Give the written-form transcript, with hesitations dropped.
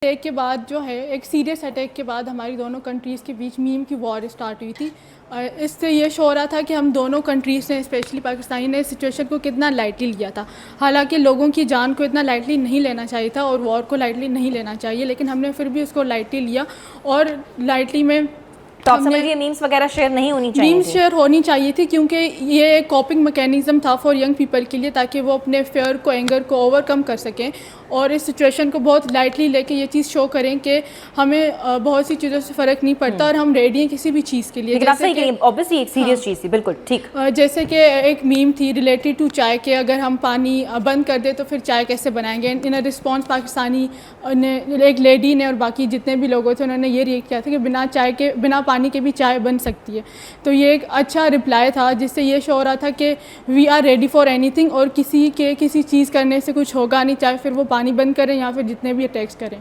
Attack के बाद जो है, एक सीरियस अटैक के बाद हमारी दोनों कंट्रीज़ के बीच मीम की वॉर स्टार्ट हुई थी। इससे ये शो हो रहा था कि हम दोनों कंट्रीज़ ने, स्पेशली पाकिस्तानी ने, इस सिचुएशन को कितना लाइटली लिया था। हालांकि लोगों की जान को इतना लाइटली नहीं लेना चाहिए था और वॉर को लाइटली नहीं लेना चाहिए, लेकिन हमने फिर भी उसको लाइटली लिया और लाइटली में तो आप समझ रही है मीम्स वगैरह शेयर नहीं होनी चाहिए, मीम्स शेयर होनी चाहिए थी, क्योंकि ये एक कॉपिंग मैकेनिज्म था फॉर यंग पीपल के लिए, ताकि वो अपने फेयर को, एंगर को ओवरकम कर सकें और इस सिचुएशन को बहुत लाइटली लेके ये चीज़ शो करें कि हमें बहुत सी चीज़ों से फ़र्क नहीं पड़ता और हम रेडी हैं किसी भी चीज़ के लिए। लेकिन आप सही कहिए, ऑब्वियसली एक सीरियस चीज़ थी, बिल्कुल ठीक। जैसे कि एक मीम थी रिलेटेड टू चाय के, अगर हम पानी बंद कर दे तो फिर चाय कैसे बनाएंगे। इन अ रिस्पॉन्स पाकिस्तानी ने, एक लेडी ने और बाकी जितने भी लोग थे, उन्होंने ये रिएक्ट किया था कि बिना चाय के, बिना पानी के भी चाय बन सकती है। तो ये एक अच्छा रिप्लाई था जिससे ये शो हो रहा था कि we are ready for anything और किसी चीज़ करने से कुछ होगा नहीं, चाहे फिर वो पानी बंद करें या फिर जितने भी अटैक्स करें।